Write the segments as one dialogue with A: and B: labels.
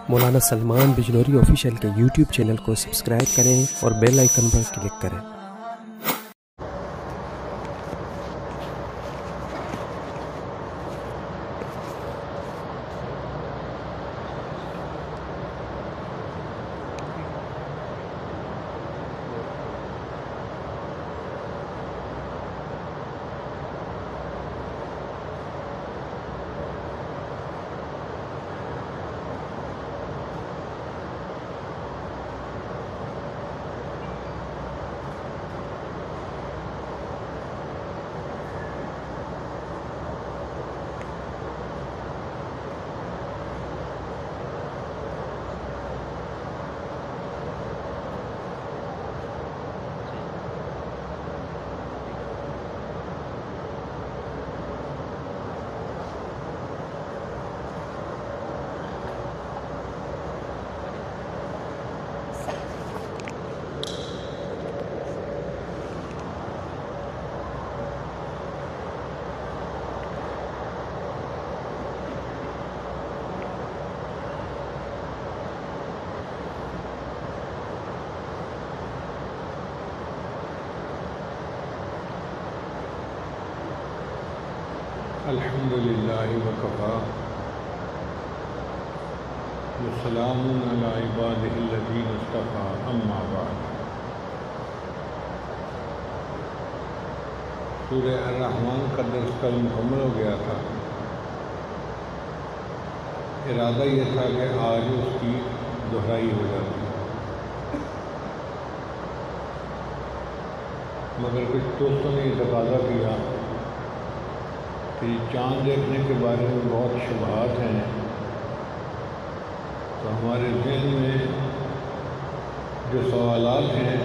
A: مولانا Salman Bijnori official کے YouTube channel کو subscribe کریں اور بیل آئیکن پر کلک کریں۔
B: الحمدللہ وکفا وسلام علی عبادہ الذین اصطفیٰ اما بعد۔ سورہ الرحمن کا درس کل مکمل ہو گیا تھا۔ ارادہ یہ تھا کہ آج اس کی دہرائی ہو جاتی، مگر کچھ دوستوں نے یہ تقاضا کیا کہ چاند دیکھنے کے بارے میں بہت شبہات ہیں، تو ہمارے ذہن میں جو سوالات ہیں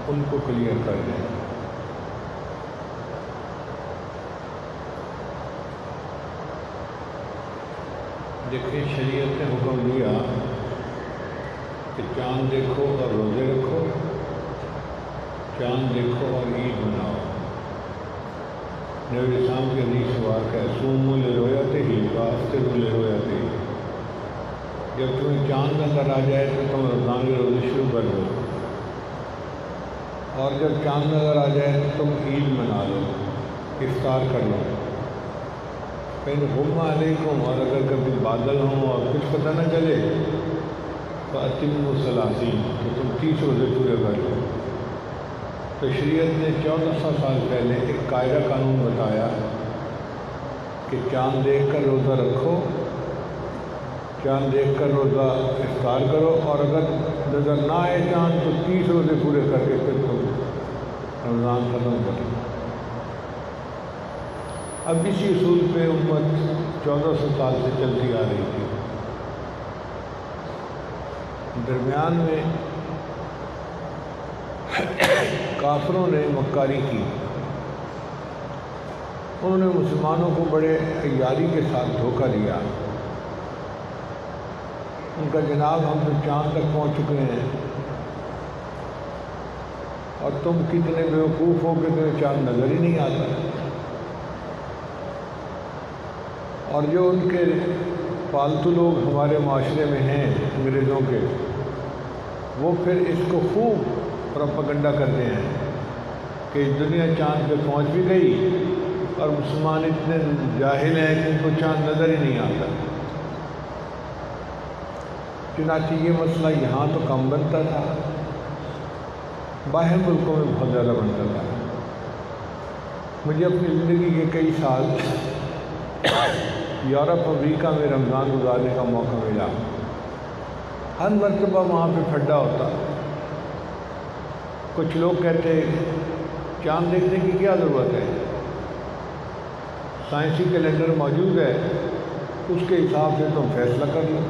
B: ان کو کلیئر کر دیں۔ دیکھیں، شریعت نے حکم دیا کہ چاند دیکھو اور روزے رکھو، چاند دیکھو اور عید مناؤ۔ نبی اسلام کے حدیث واقع ہے، صوموا لرؤیتہ وافطروا لرؤیتہ۔ جب تمہیں چاند نظر آ جائے تو تم رمضان کے روزے شروع کر دو، اور جب چاند نظر آ جائے تو تم عید منا لو، افطار کر لو۔ کہیں غم علیکم، اور اگر کبھی بادل ہوں اور کچھ پتہ نہ چلے تو اتموا الثلاثین، تو تم 30 روزے پورے کر لو۔ تو شریعت نے 1400 سال پہلے ایک قاعدہ قانون بتایا کہ چاند دیکھ کر روزہ رکھو، چاند دیکھ کر روزہ افطار کرو، اور اگر نظر نہ آئے چاند تو 30 روزے پورے کر کے پھر تم رمضان ختم کرو۔ اب اسی اصول پہ امت 1400 سال سے چلتی آ رہی تھی۔ درمیان میں کافروں نے مکاری کی، انہوں نے مسلمانوں کو بڑے عیاری کے ساتھ دھوکہ دیا۔ ان کا جناب ہم تو چاند تک پہنچ چکے ہیں، اور تم کتنے بیوقوف ہو کہ تمہیں چاند نظر ہی نہیں آتا۔ اور جو ان کے پالتو لوگ ہمارے معاشرے میں ہیں انگریزوں کے، وہ پھر اس کو خوب پروپیگنڈا کرتے ہیں کہ دنیا چاند پہ پہنچ بھی گئی اور مسلمان اتنے جاہل ہیں کہ ان کو چاند نظر ہی نہیں آتا۔ چنانچہ یہ مسئلہ یہاں تو کم بنتا تھا، باہر ملکوں میں بہت زیادہ بنتا تھا۔ مجھے اپنی زندگی کے کئی سال یورپ امریکہ میں رمضان گزارنے کا موقع ملا۔ ہر مرتبہ وہاں پہ پھڈا ہوتا۔ کچھ لوگ کہتے چاند دیکھنے کی کیا ضرورت ہے، سائنسی کیلنڈر موجود ہے، اس کے حساب سے تم فیصلہ کر لو۔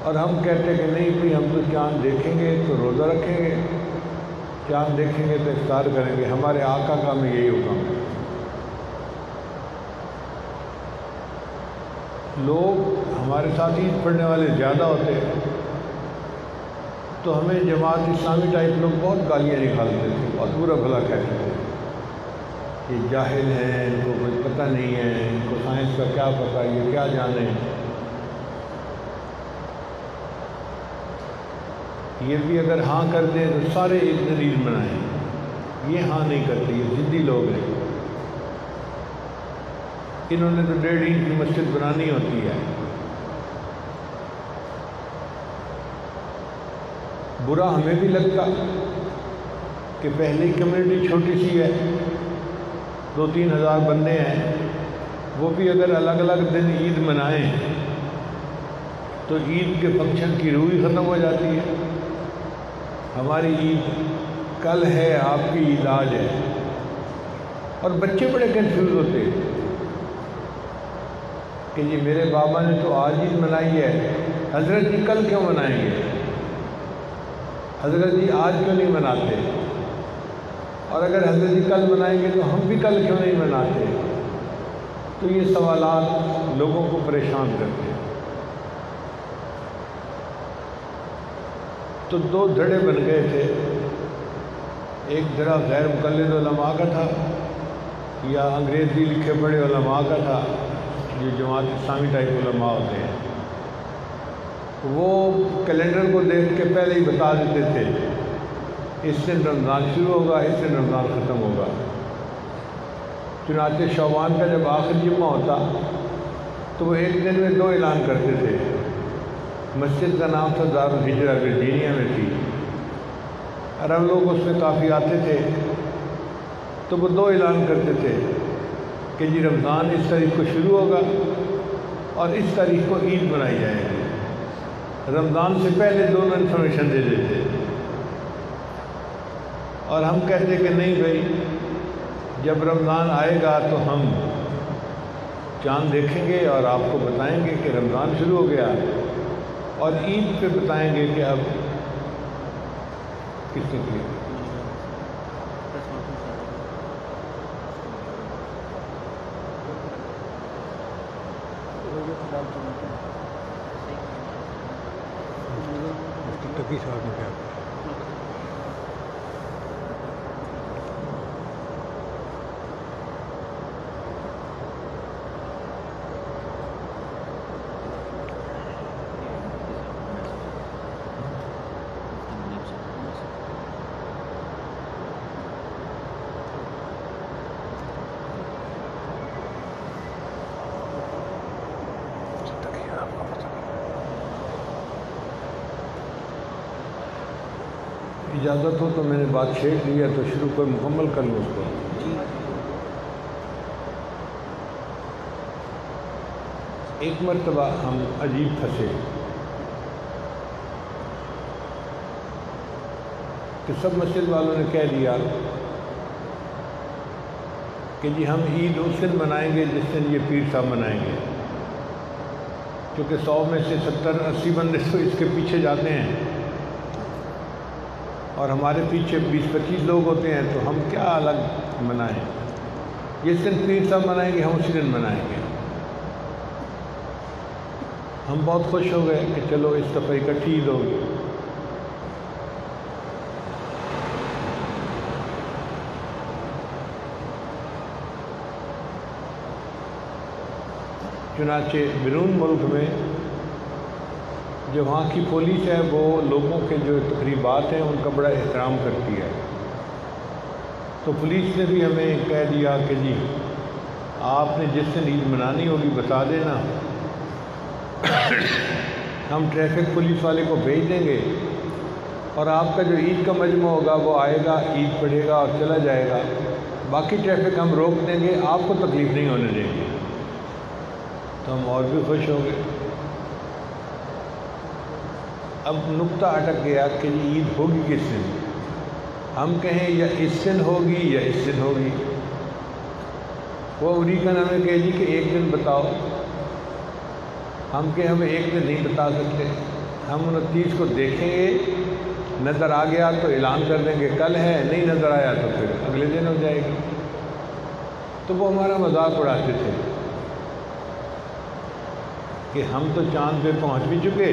B: اور ہم کہتے کہ نہیں بھائی، ہم تو چاند دیکھیں گے تو روزہ رکھیں گے، چاند دیکھیں گے تو افطار کریں گے، ہمارے آقا کا ہمیں یہی حکم ہے۔ لوگ ہمارے ساتھ عید پڑھنے والے زیادہ ہوتے تو ہمیں جماعت اسلامی ٹائپ لوگ بہت گالیاں نکالتے تھے، بہت برا بھلا کہتے تھے کہ جاہل ہیں، ان کو کچھ پتہ نہیں ہے، ان کو سائنس کا کیا پتہ، یہ کیا جانے۔ یہ بھی اگر ہاں کر دیں تو سارے ایک دن عید منائیں، یہ ہاں نہیں کرتے، یہ ضدی لوگ ہیں۔ انہوں نے تو 1.5 اینچ کی مسجد بنانی ہوتی ہے۔ برا ہمیں بھی لگتا کہ پہلی کمیونٹی چھوٹی سی ہے، 2-3 ہزار بندے ہیں، وہ بھی اگر الگ الگ دن عید منائیں تو عید کے فنکشن کی روح ہی ختم ہو جاتی ہے۔ ہماری عید کل ہے، آپ کی عید آج ہے، اور بچے بڑے کنفیوز ہوتے ہیں کہ جی میرے بابا نے تو آج عید منائی ہے، حضرت جی کل کیوں منائیں گے؟ حضرت جی آج کیوں نہیں مناتے؟ اور اگر حضرت جی کل منائیں گے تو ہم بھی کل کیوں نہیں مناتے؟ تو یہ سوالات لوگوں کو پریشان کرتے ہیں۔ تو 2 دھڑے بن گئے تھے، ایک دھڑا غیر مقلد علماء کا تھا یا انگریزی لکھے پڑھے علماء کا تھا، جو جماعت اسلامی ٹائپ علماء ہوتے ہیں۔ وہ کیلنڈر کو دیکھ کے پہلے ہی بتا دیتے تھے اس دن رمضان شروع ہوگا، اس دن رمضان ختم ہوگا۔ چنانچہ شعبان کا جب آخری جمعہ ہوتا تو وہ ایک دن میں 2 اعلان کرتے تھے۔ مسجد کا نام تھا دار الہجرہ، ورجینیا میں تھی، عرب لوگ اس میں کافی آتے تھے، تو وہ 2 اعلان کرتے تھے کہ جی رمضان اس تاریخ کو شروع ہوگا اور اس تاریخ کو عید منائی جائے گی۔ رمضان سے پہلے دونوں انفارمیشن دے دیتے، اور ہم کہتے کہ نہیں بھائی، جب رمضان آئے گا تو ہم چاند دیکھیں گے اور آپ کو بتائیں گے کہ رمضان شروع ہو گیا، اور عید پہ بتائیں گے کہ اب کس نے کی۔ اجازت ہو تو میں نے بات چھیڑ لی ہے تو شروع پر مکمل کر لوں اس کو۔ ایک مرتبہ ہم عجیب پھنسے کہ سب مسجد والوں نے کہہ دیا کہ جی ہم عید اس دن منائیں گے جس دن یہ پیر صاحب منائیں گے، کیونکہ 100 میں سے 70-80 بندے تو اس کے پیچھے جاتے ہیں، اور ہمارے پیچھے 20-25 لوگ ہوتے ہیں، تو ہم کیا الگ منائیں؟ جس دن پیر صاحب منائیں گے ہم اسی دن منائیں گے۔ ہم بہت خوش ہو گئے کہ چلو اس دفعہ اکٹھی عید ہوگی۔ چنانچہ بیرون ملک میں جو وہاں کی پولیس ہے وہ لوگوں کے جو تقریبات ہیں ان کا بڑا احترام کرتی ہے، تو پولیس نے بھی ہمیں کہہ دیا کہ جی آپ نے جس دن عید منانی ہوگی بتا دینا، ہم ٹریفک پولیس والے کو بھیج دیں گے، اور آپ کا جو عید کا مجمع ہوگا وہ آئے گا، عید پڑھے گا اور چلا جائے گا، باقی ٹریفک ہم روک دیں گے، آپ کو تکلیف نہیں ہونے دیں گے۔ تو ہم اور بھی خوش ہو گئے۔ اب نقطہ اٹک گیا کہ یہ عید ہوگی کس دن؟ ہم کہیں یا اس دن ہوگی یا اس دن ہوگی۔ وہ امریکن ہمیں کہے جی کہ ایک دن بتاؤ، ہم کہ ہمیں ایک دن نہیں بتا سکتے، ہم 29 کو دیکھیں گے، نظر آ گیا تو اعلان کر دیں گے کل ہے، نہیں نظر آیا تو پھر اگلے دن ہو جائے گی۔ تو وہ ہمارا مذاق اڑاتے تھے کہ ہم تو چاند پہ پہنچ بھی چکے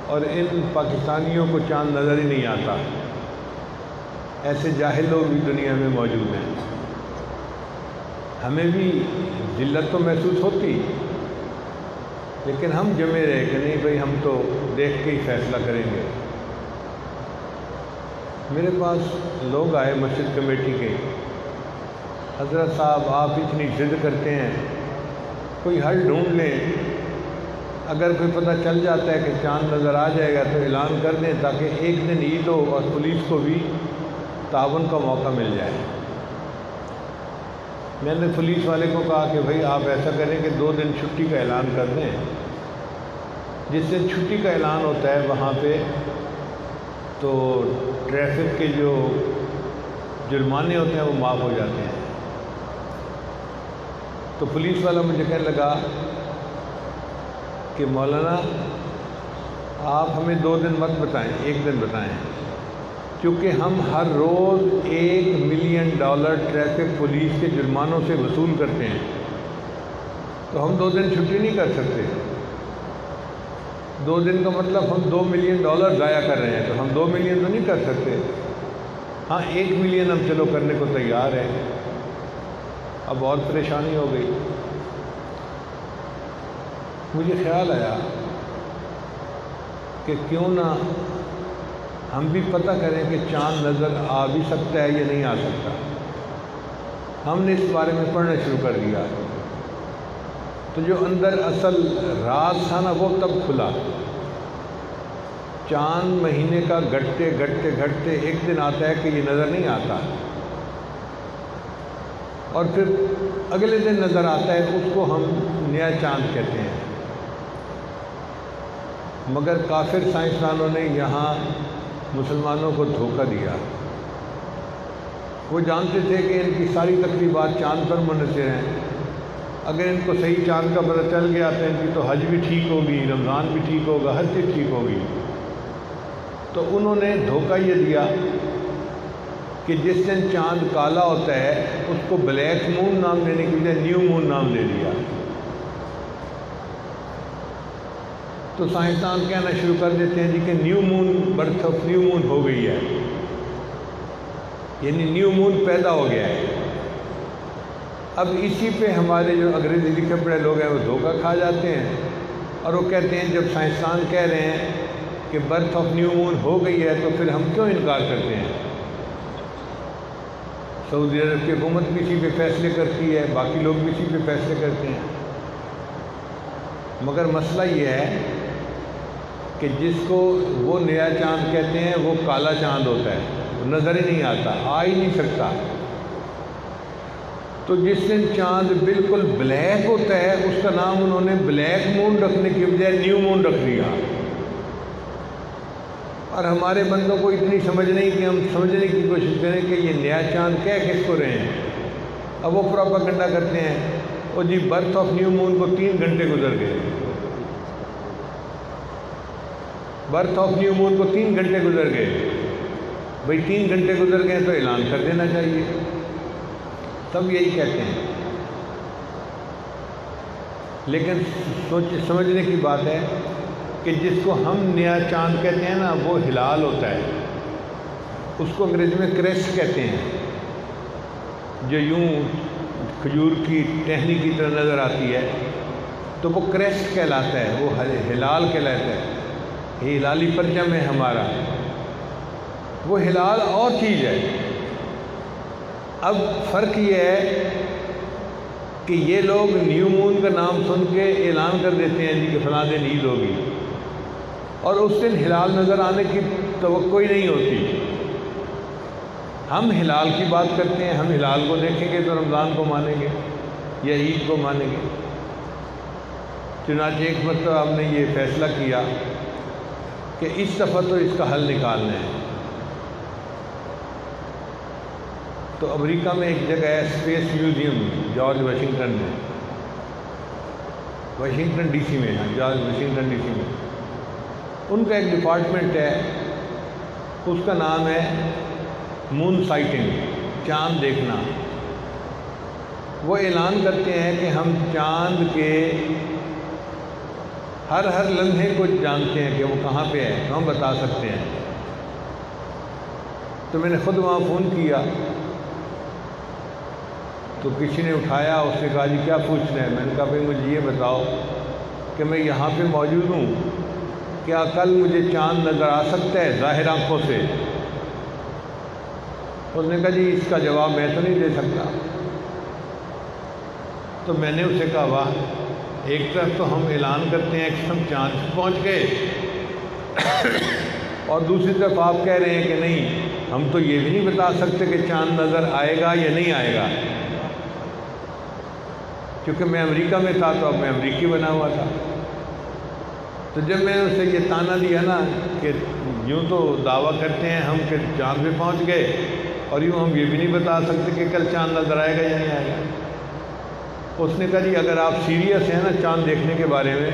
B: اور ان پاکستانیوں کو چاند نظر ہی نہیں آتا۔ ایسے جاہل لوگ بھی دنیا میں موجود ہیں۔ ہمیں بھی ذلت تو محسوس ہوتی، لیکن ہم جمے رہے کہ نہیں بھائی ہم تو دیکھ کے ہی فیصلہ کریں گے۔ میرے پاس لوگ آئے مسجد کمیٹی کے، حضرت صاحب آپ اتنی ضد کرتے ہیں، کوئی حل ڈھونڈ لیں، اگر کوئی پتہ چل جاتا ہے کہ چاند نظر آ جائے گا تو اعلان کر دیں تاکہ ایک دن عید ہو اور پولیس کو بھی تعاون کا موقع مل جائے۔ میں نے پولیس والے کو کہا کہ بھائی آپ ایسا کریں کہ 2 دن چھٹی کا اعلان کر دیں، جس دن چھٹی کا اعلان ہوتا ہے وہاں پہ تو ٹریفک کے جو جرمانے ہوتے ہیں وہ معاف ہو جاتے ہیں۔ تو پولیس والا مجھے کہنے لگا کہ مولانا آپ ہمیں 2 دن مت بتائیں، 1 دن بتائیں، کیونکہ ہم ہر روز $1 ملین ٹریفک پولیس کے جرمانوں سے وصول کرتے ہیں، تو ہم 2 دن چھٹی نہیں کر سکتے۔ 2 دن کا مطلب ہم $2 ملین ضائع کر رہے ہیں، تو ہم 2 ملین تو نہیں کر سکتے۔ ہاں 1 ملین ہم چلو کرنے کو تیار ہیں۔ اب اور پریشانی ہو گئی، مجھے خیال آیا کہ کیوں نہ ہم بھی پتہ کریں کہ چاند نظر آ بھی سکتا ہے یا نہیں آ سکتا۔ ہم نے اس بارے میں پڑھنا شروع کر دیا، تو جو اندر اصل راز تھا نا وہ تب کھلا۔ چاند مہینے کا گھٹتے گھٹتے گھٹتے ایک دن آتا ہے کہ یہ نظر نہیں آتا، اور پھر اگلے دن نظر آتا ہے، اس کو ہم نیا چاند کہتے ہیں۔ مگر کافر سائنسدانوں نے یہاں مسلمانوں کو دھوکہ دیا۔ وہ جانتے تھے کہ ان کی ساری تقریبات چاند پر منحصر ہیں، اگر ان کو صحیح چاند کا پتہ چل گیا تو ان کی تو حج بھی ٹھیک ہوگی، رمضان بھی ٹھیک ہوگا، ہر چیز ٹھیک ہوگی۔ تو انہوں نے دھوکہ یہ دیا کہ جس دن چاند کالا ہوتا ہے اس کو بلیک مون نام دینے کی بجائے نیو مون نام دے دیا۔ تو سائنسدان کہنا شروع کر دیتے ہیں جی کہ new moon, birth of new moon ہو گئی ہے، یعنی نیو مون پیدا ہو گیا ہے۔ اب اسی پہ ہمارے جو انگریزی لکھے پڑھے لوگ ہیں وہ دھوکہ کھا جاتے ہیں، اور وہ کہتے ہیں جب سائنسدان کہہ رہے ہیں کہ برتھ آف نیو مون ہو گئی ہے تو پھر ہم کیوں انکار کرتے ہیں۔ سعودی عرب کی حکومت بھی اسی پہ فیصلے کرتی ہے، باقی لوگ بھی اسی پہ فیصلے کرتے ہیں۔ مگر مسئلہ یہ ہے کہ جس کو وہ نیا چاند کہتے ہیں وہ کالا چاند ہوتا ہے، وہ نظر ہی نہیں آتا، آ ہی نہیں سکتا۔ تو جس دن چاند بالکل بلیک ہوتا ہے اس کا نام انہوں نے بلیک مون رکھنے کی بجائے نیو مون رکھ دیا۔ اور ہمارے بندوں کو اتنی سمجھ نہیں کہ ہم سمجھنے کی کوشش کریں کہ یہ نیا چاند کہہ کس کو رہے ہیں۔ اب وہ پروپیگنڈا کرتے ہیں، اور جی برتھ آف نیو مون کو 3 گھنٹے گزر گئے، برتھ آف نیو مون کو 3 گھنٹے گزر گئے۔ بھئی 3 گھنٹے گزر گئے تو اعلان کر دینا چاہیے، سب یہی کہتے ہیں۔ لیکن سمجھنے کی بات ہے کہ جس کو ہم نیا چاند کہتے ہیں نا وہ ہلال ہوتا ہے، اس کو انگریزی میں کریسٹ کہتے ہیں، جو یوں کھجور کی ٹہنی کی طرح نظر آتی ہے تو وہ کریسٹ کہلاتا ہے، وہ ہلال کہلاتا ہے، یہ ہلالی پرچم ہے ہمارا، وہ ہلال اور چیز ہے۔ اب فرق یہ ہے کہ یہ لوگ نیو مون کا نام سن کے اعلان کر دیتے ہیں جی کہ فلاں دن عید ہوگی، اور اس دن ہلال نظر آنے کی توقع ہی نہیں ہوتی۔ ہم ہلال کی بات کرتے ہیں، ہم ہلال کو دیکھیں گے تو رمضان کو مانیں گے یا عید کو مانیں گے۔ چنانچہ ایک مرتبہ ہم نے یہ فیصلہ کیا کہ اس دفعہ تو اس کا حل نکالنا ہے۔ تو امریکہ میں ایک جگہ ہے اسپیس میوزیم، جارج واشنگٹن میں، واشنگٹن ڈی سی میں، جارج واشنگٹن ڈی سی میں ان کا ایک ڈپارٹمنٹ ہے، اس کا نام ہے مون سائٹنگ، چاند دیکھنا۔ وہ اعلان کرتے ہیں کہ ہم چاند کے ہر لمحے کو جانتے ہیں کہ وہ کہاں پہ ہے، تو ہم بتا سکتے ہیں۔ تو میں نے خود وہاں فون کیا تو کسی نے اٹھایا، اس نے کہا جی کیا پوچھنا ہے؟ میں نے کہا بھائی مجھے یہ بتاؤ کہ میں یہاں پہ موجود ہوں، کیا کل مجھے چاند نظر آ سکتا ہے ظاہر آنکھوں سے؟ اس نے کہا جی اس کا جواب میں تو نہیں دے سکتا۔ تو میں نے اسے کہا واہ، ایک طرف تو ہم اعلان کرتے ہیں کہ ہم چاند پہ پہنچ گئے، اور دوسری طرف آپ کہہ رہے ہیں کہ نہیں، ہم تو یہ بھی نہیں بتا سکتے کہ چاند نظر آئے گا یا نہیں آئے گا، کیونکہ میں امریکہ میں تھا تو اب میں امریکی بنا ہوا تھا۔ تو جب میں نے اسے یہ تانا دیا نا کہ یوں تو دعویٰ کرتے ہیں ہم کہ چاند پہ پہنچ گئے، اور یوں ہم یہ بھی نہیں بتا سکتے کہ کل چاند نظر آئے گا یا نہیں آئے گا۔ اس نے کہا جی اگر آپ سیریس ہیں نا چاند دیکھنے کے بارے میں،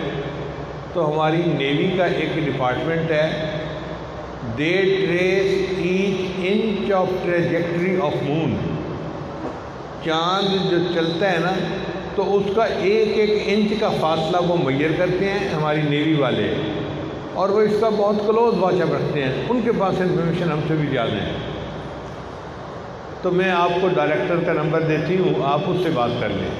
B: تو ہماری نیوی کا ایک ڈپارٹمنٹ ہے، they trace each inch of trajectory of moon. چاند جو چلتا ہے نا تو اس کا ایک ایک انچ کا فاصلہ وہ میئر کرتے ہیں ہماری نیوی والے، اور وہ اس کا بہت کلوز واچ اپ رکھتے ہیں، ان کے پاس انفارمیشن ہم سے بھی زیادہ ہے۔ تو میں آپ کو ڈائریکٹر کا نمبر دیتی ہوں، آپ اس سے بات کر لیں۔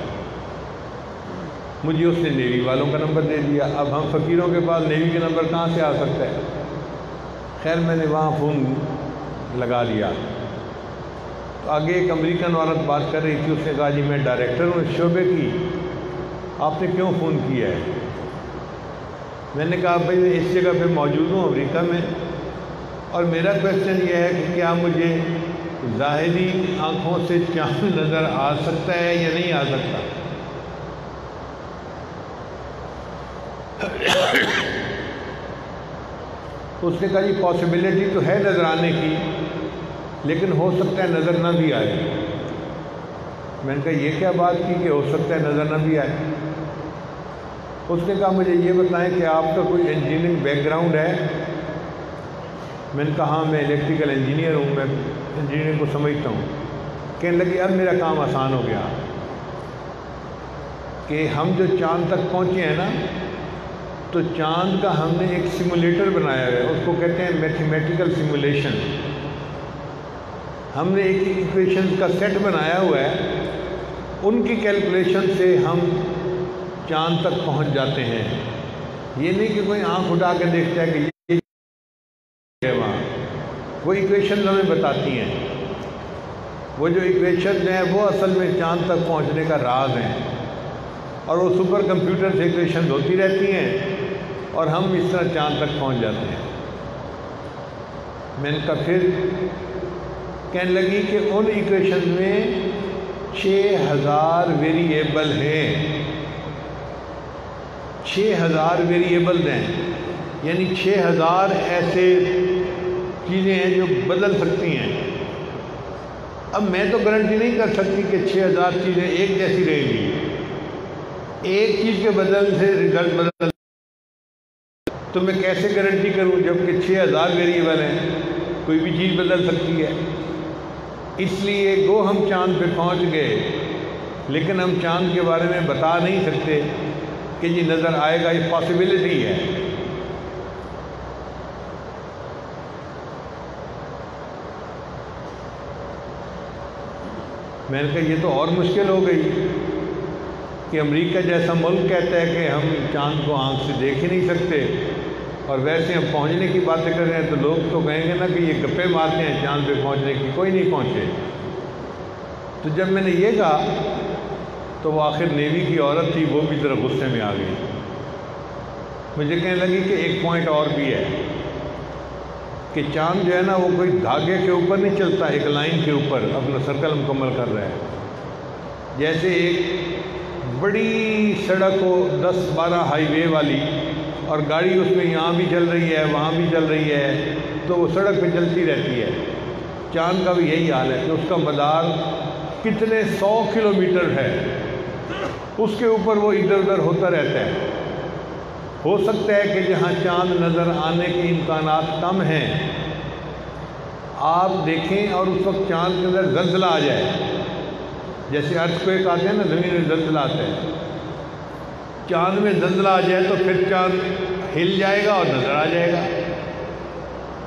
B: مجھے اس نے نیوی والوں کا نمبر دے دیا۔ اب ہم فقیروں کے پاس نیوی کا نمبر کہاں سے آ سکتا ہے؟ خیر میں نے وہاں فون لگا دیا، تو آگے ایک امریکن عورت بات کر رہی تھی، اس نے کہا جی میں ڈائریکٹر ہوں اس شعبے کی، آپ نے کیوں فون کیا ہے؟ میں نے کہا بھائی میں اس جگہ پہ موجود ہوں امریکہ میں، اور میرا کویشچن یہ ہے کہ کیا مجھے ظاہری آنکھوں سے چاند نظر آ سکتا ہے یا نہیں آ سکتا؟ اس نے کہا جی پاسبلٹی تو ہے نظر آنے کی، لیکن ہو سکتا ہے نظر نہ بھی آئے۔ میں نے کہا یہ کیا بات کی کہ ہو سکتا ہے نظر نہ بھی آئے؟ اس نے کہا مجھے یہ بتائیں کہ آپ کا کوئی انجینئرنگ بیک گراؤنڈ ہے؟ میں نے کہا ہاں میں الیکٹریکل انجینئر ہوں، میں انجینئرنگ کو سمجھتا ہوں۔ کہنے لگی اب میرا کام آسان ہو گیا کہ ہم جو چاند تک پہنچے ہیں نا، تو چاند کا ہم نے ایک سیمولیٹر بنایا ہے، اس کو کہتے ہیں میتھمیٹیکل سیمولیشن۔ ہم نے ایک ایکویشن کا سیٹ بنایا ہوا ہے، ان کی کیلکولیشن سے ہم چاند تک پہنچ جاتے ہیں۔ یہ نہیں کہ کوئی آنکھ اٹھا کے دیکھتا ہے کہ یہ ہے وہاں، وہ ایکویشن ہمیں بتاتی ہیں۔ وہ جو ایکویشن ہیں وہ اصل میں چاند تک پہنچنے کا راز ہیں، اور وہ سپر کمپیوٹر سے ایکویشن ہوتی رہتی ہیں، اور ہم اس طرح چاند تک پہنچ جاتے ہیں۔ میں نے کہا پھر؟ کہنے لگی کہ ان ایکویشن میں 6000 ویریبل ہیں، 6000 ویریبلز ہیں، یعنی 6000 ایسے چیزیں ہیں جو بدل سکتی ہیں۔ اب میں تو گارنٹی نہیں کر سکتی کہ 6000 چیزیں ایک جیسی رہیں گی، ایک چیز کے بدل سے رزلٹ بدل، تو میں کیسے گارنٹی کروں جب کہ 6000 ویریبل ہیں، کوئی بھی چیز بدل سکتی ہے۔ اس لیے گو ہم چاند پہ پہنچ گئے، لیکن ہم چاند کے بارے میں بتا نہیں سکتے کہ یہ نظر آئے گا، یہ پاسبلٹی ہے۔ میں نے کہا یہ تو اور مشکل ہو گئی کہ امریکہ جیسا ملک کہتا ہے کہ ہم چاند کو آنکھ سے دیکھ ہی نہیں سکتے، اور ویسے ہم پہنچنے کی باتیں کر رہے ہیں، تو لوگ تو کہیں گے نا کہ یہ گپے مارتے ہیں چاند پہ پہنچنے کی، کوئی نہیں پہنچے۔ تو جب میں نے یہ کہا تو وہ آخر نیوی کی عورت تھی، وہ بھی ذرا غصے میں آ گئی، مجھے کہنے لگی کہ ایک پوائنٹ اور بھی ہے کہ چاند جو ہے نا وہ کوئی دھاگے کے اوپر نہیں چلتا، ایک لائن کے اوپر اپنا سرکل مکمل کر رہا ہے۔ جیسے ایک بڑی سڑک ہو 10-12 ہائی وے والی، اور گاڑی اس میں یہاں بھی چل رہی ہے وہاں بھی چل رہی ہے، تو وہ سڑک پہ چلتی رہتی ہے۔ چاند کا بھی یہی حال ہے کہ اس کا مدار کتنے 100 کلومیٹر ہے، اس کے اوپر وہ ادھر ادھر ہوتا رہتا ہے۔ ہو سکتا ہے کہ جہاں چاند نظر آنے کے امکانات کم ہیں، آپ دیکھیں اور اس وقت چاند کے اندر زلزلہ آ جائے، جیسے ارتھکویک آتے ہیں نا، زمین میں زلزلہ آتا ہے، چاند میں زلزلہ آ جائے تو پھر چاند ہل جائے گا اور نظر آ جائے گا۔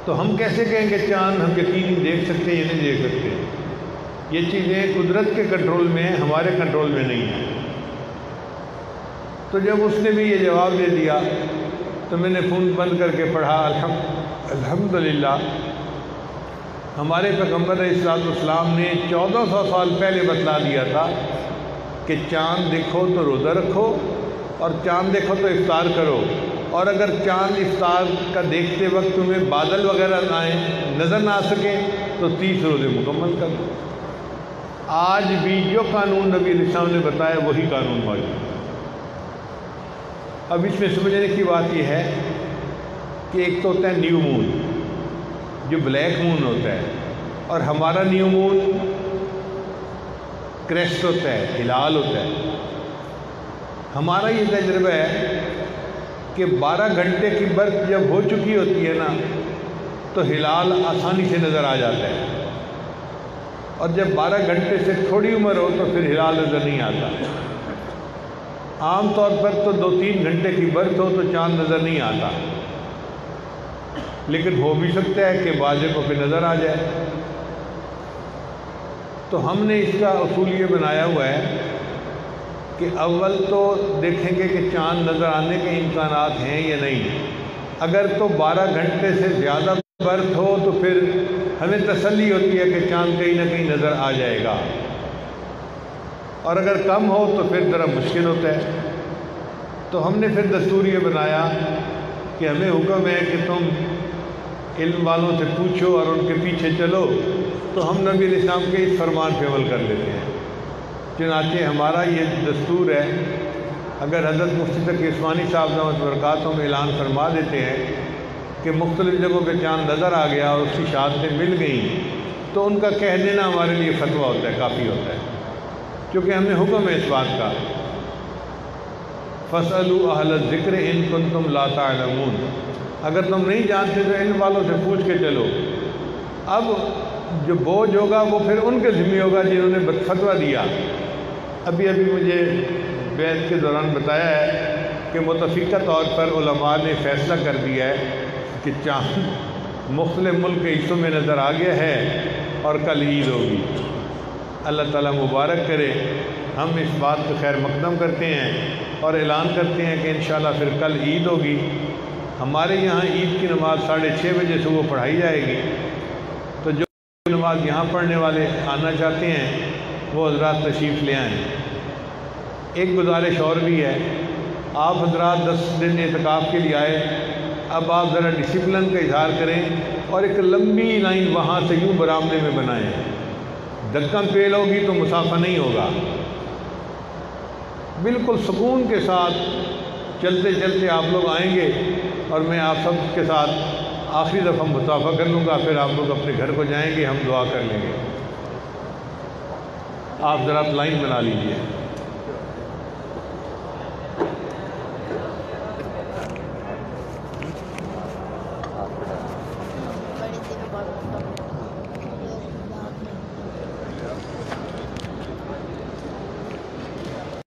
B: تو ہم کیسے کہیں کہ چاند ہم یقینی دیکھ سکتے ہیں یا نہیں دیکھ سکتے؟ یہ چیزیں قدرت کے کنٹرول میں ہیں، ہمارے کنٹرول میں نہیں ہیں۔ تو جب اس نے بھی یہ جواب دے دیا تو میں نے فون بند کر کے پڑھا الحمدللہ ہمارے پیغمبر علیہ السلام نے 1400 سال پہلے بتلا دیا تھا کہ چاند دیکھو تو روزہ رکھو اور چاند دیکھو تو افطار کرو، اور اگر چاند افطار کا دیکھتے وقت تمہیں بادل وغیرہ نظر نہ آ سکے تو 30 روزے مکمل کر دو۔ آج بھی جو قانون نبی علیہ السلام نے بتایا وہی قانون موجود ہے۔ اب اس میں سمجھنے کی بات یہ ہے کہ ایک تو ہوتا ہے نیو مون جو بلیک مون ہوتا ہے، اور ہمارا نیو مون کریسٹ ہوتا ہے، ہلال ہوتا ہے۔ ہمارا یہ تجربہ ہے کہ 12 گھنٹے کی برف جب ہو چکی ہوتی ہے نا تو ہلال آسانی سے نظر آ جاتا ہے، اور جب 12 گھنٹے سے تھوڑی عمر ہو تو پھر ہلال نظر نہیں آتا۔ عام طور پر تو 2-3 گھنٹے کی برف ہو تو چاند نظر نہیں آتا، لیکن ہو بھی سکتا ہے کہ بعض کو پھر نظر آ جائے۔ تو ہم نے اس کا اصول یہ بنایا ہوا ہے کہ اول تو دیکھیں گے کہ چاند نظر آنے کے امکانات ہیں یا نہیں۔ اگر تو 12 گھنٹے سے زیادہ برف ہو تو پھر ہمیں تسلی ہوتی ہے کہ چاند کہیں نہ کہیں نظر آ جائے گا، اور اگر کم ہو تو پھر ذرا مشکل ہوتا ہے۔ تو ہم نے پھر دستور یہ بنایا کہ ہمیں حکم ہے کہ تم علم والوں سے پوچھو اور ان کے پیچھے چلو، تو ہم نبی علیہ السلام کے اس فرمان پہ عمل کر لیتے ہیں۔ چنانچہ ہمارا یہ دستور ہے، اگر حضرت مفتی تقی عثمانی صاحب دامت برکاتہ میں اعلان فرما دیتے ہیں کہ مختلف جگہوں پہ چاند نظر آ گیا اور اس کی شہادتیں مل گئیں، تو ان کا کہہ دینا ہمارے لیے فتویٰ ہوتا ہے، کافی ہوتا ہے، کیونکہ ہمیں حکم ہے اس بات کا فَاسْأَلُوا أَهْلَ الذِّكْرِ إِن كُنتُمْ لَا تَعْلَمُونَ، اگر تم نہیں جانتے تو علم والوں سے پوچھ کے چلو۔ اب جو بوجھ ہوگا وہ پھر ان کے ذمہ ہوگا جنہوں نے فتویٰ دیا۔ ابھی مجھے بحث کے دوران بتایا ہے کہ متفقہ طور پر علماء نے فیصلہ کر دیا ہے کہ چاند مختلف ملک کے حصوں میں نظر آ گیا ہے اور کل عید ہوگی۔ اللہ تعالیٰ مبارک کرے۔ ہم اس بات کو خیر مقدم کرتے ہیں اور اعلان کرتے ہیں کہ انشاءاللہ پھر کل عید ہوگی۔ ہمارے یہاں عید کی نماز 6:30 بجے صبح پڑھائی جائے گی، تو جو نماز یہاں پڑھنے والے آنا چاہتے ہیں وہ حضرات تشریف لے آئیں۔ ایک گزارش اور بھی ہے، آپ حضرات 10 دن اعتکاف کے لیے آئے، اب آپ ذرا ڈسپلن کا اظہار کریں اور ایک لمبی لائن وہاں سے یوں برآمدے میں بنائیں۔ دھکم پیل ہوگی تو مسافہ نہیں ہوگا، بالکل سکون کے ساتھ چلتے چلتے آپ لوگ آئیں گے، اور میں آپ سب کے ساتھ آخری دفعہ مسافہ کر لوں گا، پھر آپ لوگ اپنے گھر کو جائیں گے، ہم دعا کر لیں گے۔ آپ ذرا لائن بنا لیجئے۔
C: بڑے دنوں بعد